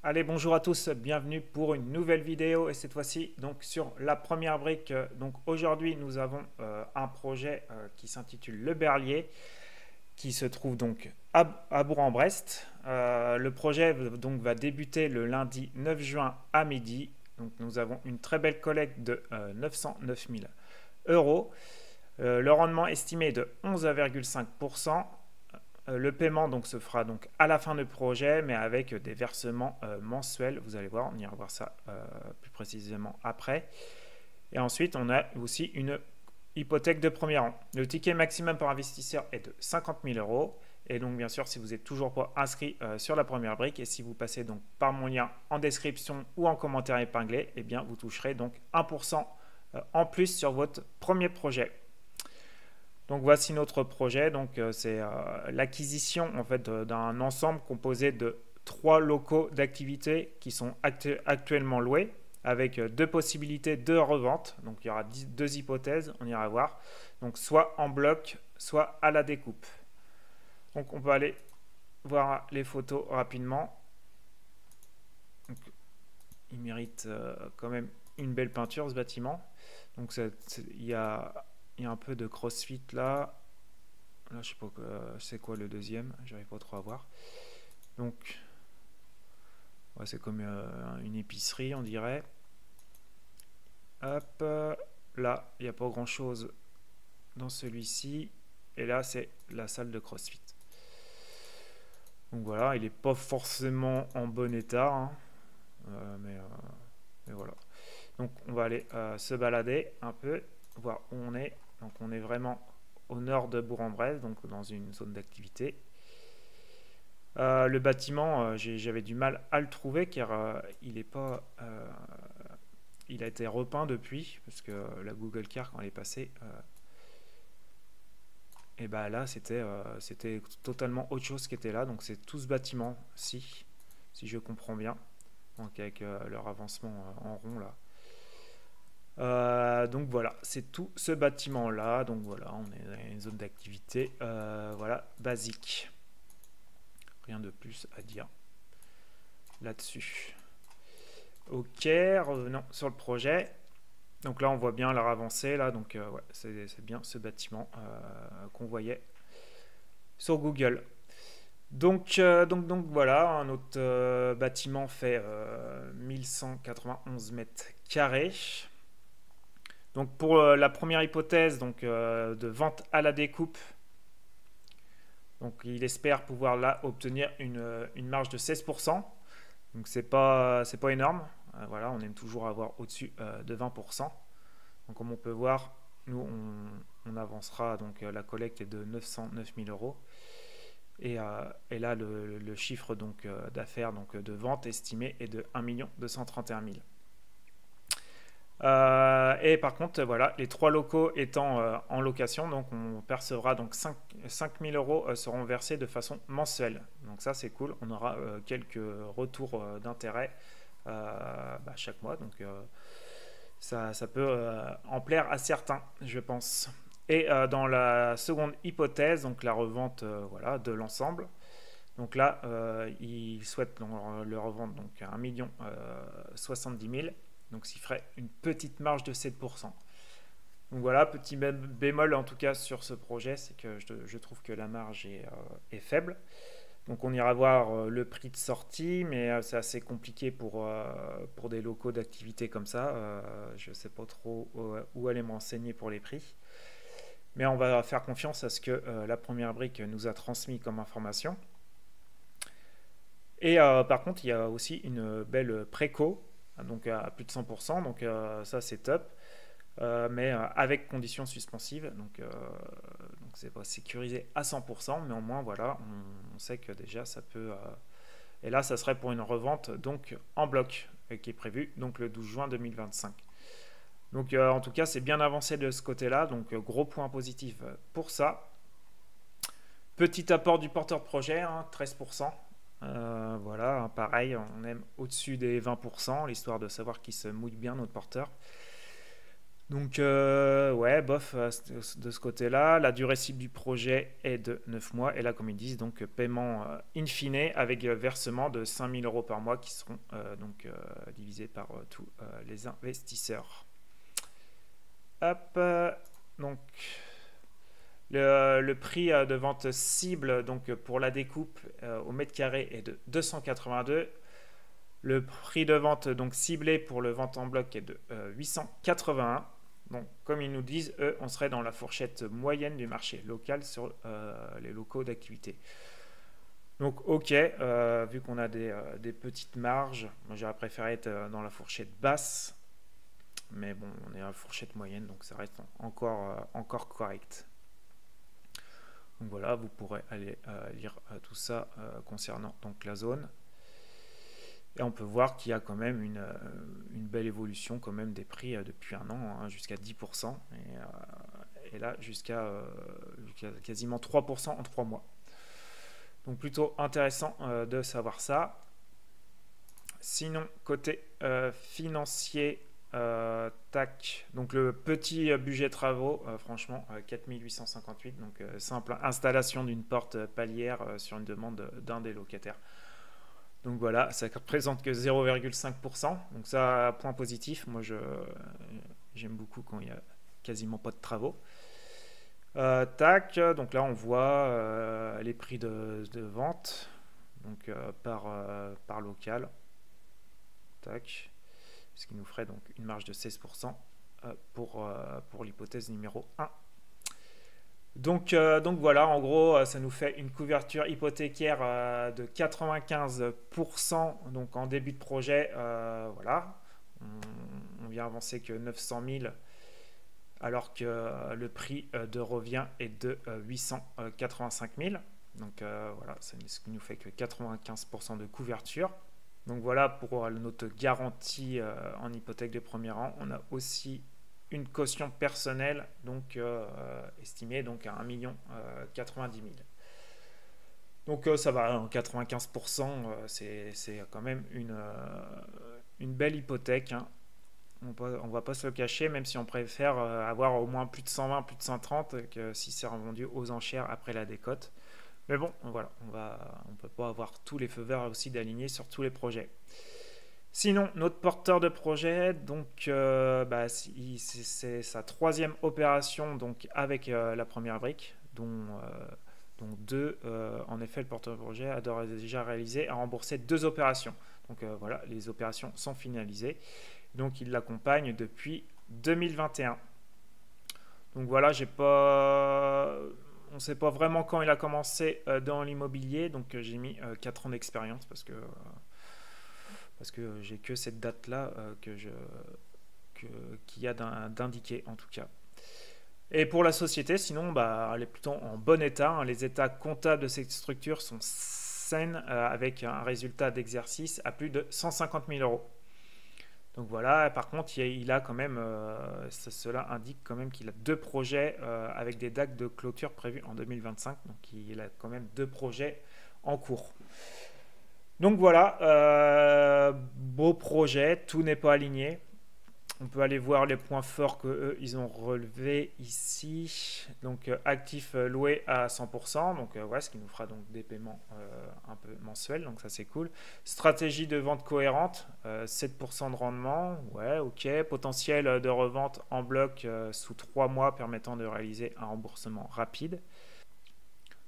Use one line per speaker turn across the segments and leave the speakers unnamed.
Allez, bonjour à tous, bienvenue pour une nouvelle vidéo et cette fois-ci donc sur la première brique. Donc aujourd'hui nous avons un projet qui s'intitule Le Berlier qui se trouve donc à Bourg-en-Brest. Le projet donc va débuter le lundi 9 juin à midi. Donc nous avons une très belle collecte de 909 000 euros. Le rendement estimé est de 11,5%. Le paiement donc se fera donc à la fin du projet, mais avec des versements mensuels. Vous allez voir, on ira voir ça plus précisément après. Et ensuite, on a aussi une hypothèque de premier rang. Le ticket maximum par investisseur est de 50 000 euros. Et donc, bien sûr, si vous n'êtes toujours pas inscrit sur la première brique et si vous passez donc par mon lien en description ou en commentaire épinglé, eh bien, vous toucherez donc 1% en plus sur votre premier projet. Donc voici notre projet. Donc c'est l'acquisition en fait d'un ensemble composé de 3 locaux d'activité qui sont actuellement loués avec 2 possibilités de revente. Donc il y aura 2 hypothèses, on ira voir. Donc soit en bloc, soit à la découpe. Donc on peut aller voir les photos rapidement. Donc, il mérite quand même une belle peinture ce bâtiment. Donc il y a un peu de crossfit là. Là, je sais pas c'est quoi le deuxième, j'arrive pas trop à voir. Donc, ouais, c'est comme une épicerie, on dirait. Hop, là, il n'y a pas grand chose dans celui-ci. Et là, c'est la salle de crossfit. Donc voilà, il n'est pas forcément en bon état, hein. Mais voilà. Donc, on va aller se balader un peu, voir où on est. Donc on est vraiment au nord de Bourg-en-Bresse, donc dans une zone d'activité. Le bâtiment, j'avais du mal à le trouver car il a été repeint depuis, parce que la Google Car quand elle est passée, et ben là c'était totalement autre chose qui était là. Donc c'est tout ce bâtiment-ci, si je comprends bien, donc avec leur avancement en rond là. Donc voilà, c'est tout ce bâtiment là. Donc voilà, on est dans une zone d'activité voilà, basique. Rien de plus à dire là-dessus. Ok, revenons sur le projet. Donc là on voit bien leur avancée là. Donc ouais, c'est bien ce bâtiment qu'on voyait sur Google. Donc voilà, un autre bâtiment fait 1191 mètres carrés. Donc pour la première hypothèse donc, de vente à la découpe, donc il espère pouvoir là obtenir une marge de 16%. Donc c'est pas énorme. Voilà, on aime toujours avoir au-dessus de 20%. Donc comme on peut voir, nous on avancera, donc la collecte est de 909 000 euros. Et là le chiffre d'affaires de vente estimé est de 1 231 000. Et par contre, voilà, les 3 locaux étant en location, donc on percevra donc 5 000 euros seront versés de façon mensuelle. Donc ça c'est cool, on aura quelques retours d'intérêt chaque mois. Donc ça peut en plaire à certains, je pense. Et dans la seconde hypothèse, donc la revente voilà, de l'ensemble. Donc là, ils souhaitent le revendre donc à 1 070 000. Donc ce qui ferait une petite marge de 7%. Donc voilà, petit bémol en tout cas sur ce projet, c'est que je trouve que la marge est faible. Donc on ira voir le prix de sortie, mais c'est assez compliqué pour des locaux d'activité comme ça. Je ne sais pas trop où aller me renseigner pour les prix. Mais on va faire confiance à ce que la première brique nous a transmis comme information. Et par contre, il y a aussi une belle préco, donc à plus de 100%, donc ça c'est top, mais avec conditions suspensives, donc c'est pas sécurisé à 100%, mais au moins voilà, on sait que déjà ça peut, et là ça serait pour une revente donc en bloc, qui est prévue donc le 12 juin 2025. Donc en tout cas c'est bien avancé de ce côté-là, donc gros point positif pour ça. Petit apport du porteur de projet, hein, 13%. Voilà, pareil, on aime au-dessus des 20%, l'histoire de savoir qu'il se mouille bien notre porteur. Donc, ouais, bof, de ce côté-là. La durée cible du projet est de 9 mois. Et là, comme ils disent, donc paiement in fine avec versement de 5 000 euros par mois qui seront divisés par tous les investisseurs. Hop, donc le prix de vente cible donc, pour la découpe au mètre carré est de 282. Le prix de vente donc ciblé pour le vente en bloc est de 881. Donc, comme ils nous disent, eux, on serait dans la fourchette moyenne du marché local sur les locaux d'activité. Donc, ok, vu qu'on a des petites marges, moi j'aurais préféré être dans la fourchette basse. Mais bon, on est à la fourchette moyenne, donc ça reste encore correct. Donc voilà, vous pourrez aller lire tout ça concernant donc, la zone. Et on peut voir qu'il y a quand même une belle évolution quand même des prix depuis un an, hein, jusqu'à 10%. Et là, jusqu'à quasiment 3% en 3 mois. Donc plutôt intéressant de savoir ça. Sinon, côté financier, tac, donc le petit budget travaux, franchement, 4858. Donc simple installation d'une porte palière sur une demande d'un des locataires. Donc voilà, ça représente que 0,5%. Donc ça, point positif. Moi, j'aime beaucoup quand il n'y a quasiment pas de travaux. Tac, donc là on voit les prix de vente donc, par local. Tac, ce qui nous ferait donc une marge de 16% pour l'hypothèse numéro 1. Donc voilà, en gros, ça nous fait une couverture hypothécaire de 95% donc en début de projet. Voilà, on vient avancer que 900 000 alors que le prix de revient est de 885 000. Donc voilà, ce qui nous fait que 95% de couverture. Donc voilà pour notre garantie en hypothèque de premier rang. On a aussi une caution personnelle donc estimée donc à 1 090 000. Donc ça va, 95%, c'est quand même une belle hypothèque, hein. On va pas se le cacher, même si on préfère avoir au moins plus de 120, plus de 130 que si c'est revendu aux enchères après la décote. Mais bon, voilà, on peut pas avoir tous les feux verts aussi d'aligner sur tous les projets. Sinon, notre porteur de projet, donc c'est sa troisième opération donc avec la première brique, dont deux, en effet, le porteur de projet a déjà réalisé, a remboursé 2 opérations. Donc voilà, les opérations sont finalisées. Donc il l'accompagne depuis 2021. Donc voilà, on ne sait pas vraiment quand il a commencé dans l'immobilier, donc j'ai mis 4 ans d'expérience parce que j'ai que cette date-là qu'il y a d'indiqué en tout cas. Et pour la société, sinon, elle est plutôt en bon état, hein. Les états comptables de cette structure sont sains avec un résultat d'exercice à plus de 150 000 euros. Donc voilà, par contre, il a quand même, cela indique quand même qu'il a 2 projets avec des dates de clôture prévues en 2025. Donc il a quand même 2 projets en cours. Donc voilà, beau projet, tout n'est pas aligné. On peut aller voir les points forts qu'eux, ils ont relevés ici. Donc actifs loués à 100%, donc ouais, ce qui nous fera donc des paiements un peu mensuels, donc ça c'est cool. Stratégie de vente cohérente, 7% de rendement, ouais, ok. Potentiel de revente en bloc sous 3 mois permettant de réaliser un remboursement rapide.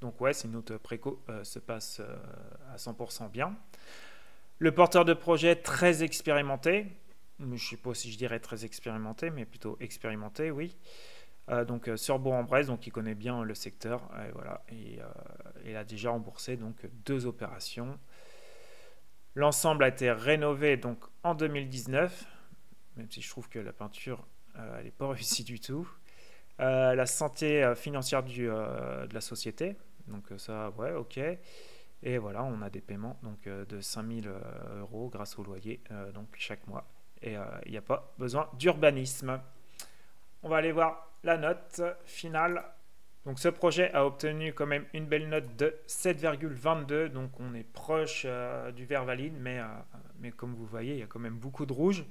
Donc ouais, si notre préco se passe à 100% bien. Le porteur de projet très expérimenté. Je ne sais pas si je dirais très expérimenté, mais plutôt expérimenté, oui. Donc sur Bourg-en-Bresse, donc il connaît bien le secteur, et voilà, et il a déjà remboursé donc 2 opérations. L'ensemble a été rénové donc en 2019, même si je trouve que la peinture elle n'est pas réussie du tout. La santé financière de la société, donc ça, ouais, ok. Et voilà, on a des paiements donc de 5 000 euros grâce au loyer donc chaque mois. Et il n'y a pas besoin d'urbanisme. On va aller voir la note finale. Donc ce projet a obtenu quand même une belle note de 7,22. Donc on est proche du vert valide, mais comme vous voyez, il y a quand même beaucoup de rouge.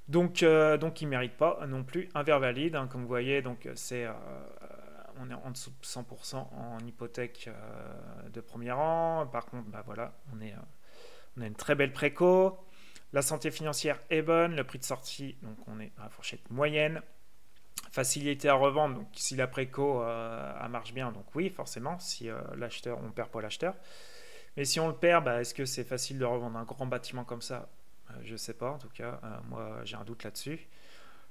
Donc ils ne méritent pas non plus un verre valide, hein. Comme vous voyez, donc on est en dessous de 100% en hypothèque de premier rang. Par contre, bah voilà, on a une très belle préco. La santé financière est bonne. Le prix de sortie, donc on est à la fourchette moyenne. Facilité à revendre, donc si la préco elle marche bien, donc oui, forcément, si l'acheteur, on perd pas l'acheteur. Mais si on le perd, bah, est-ce que c'est facile de revendre un grand bâtiment comme ça? Je sais pas, en tout cas, moi j'ai un doute là-dessus.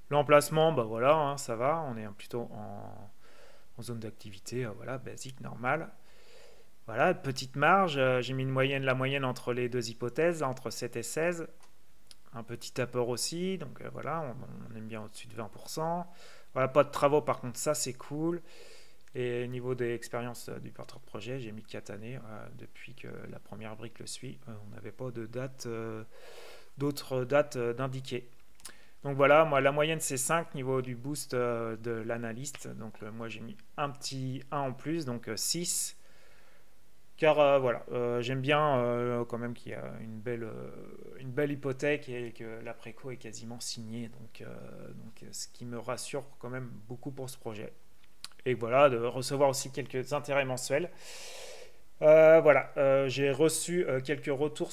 L'emplacement, bah voilà, hein, ça va, on est plutôt en zone d'activité, voilà, basique, normal. Voilà, petite marge, j'ai mis la moyenne entre les deux hypothèses, là, entre 7 et 16. Un petit apport aussi, donc voilà, on aime bien au-dessus de 20%. Voilà, pas de travaux, par contre, ça c'est cool. Et au niveau des expériences du porteur de projet, j'ai mis 4 années depuis que la première brique le suit. On n'avait pas de date, d'autres dates d'indiquer. Donc voilà, moi la moyenne c'est 5 niveau du boost de l'analyste. Donc moi j'ai mis un petit 1 en plus, donc 6. Car voilà, j'aime bien quand même qu'il y a une belle hypothèque et que la préco est quasiment signée. Donc ce qui me rassure quand même beaucoup pour ce projet. Et voilà, de recevoir aussi quelques intérêts mensuels. Voilà, j'ai reçu quelques retours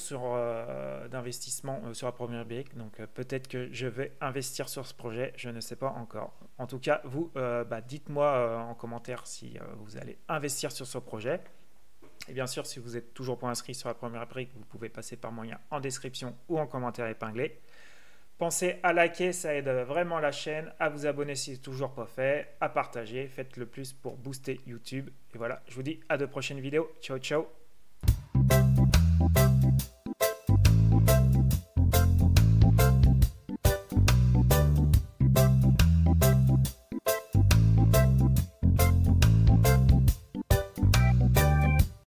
d'investissement sur la première brique, donc peut-être que je vais investir sur ce projet, je ne sais pas encore. En tout cas, vous, dites-moi en commentaire si vous allez investir sur ce projet. Et bien sûr, si vous n'êtes toujours pas inscrit sur la première brique, vous pouvez passer par mon lien en description ou en commentaire épinglé. Pensez à liker, ça aide vraiment la chaîne, à vous abonner si ce n'est toujours pas fait, à partager, faites le plus pour booster YouTube. Et voilà, je vous dis à de prochaines vidéos. Ciao, ciao!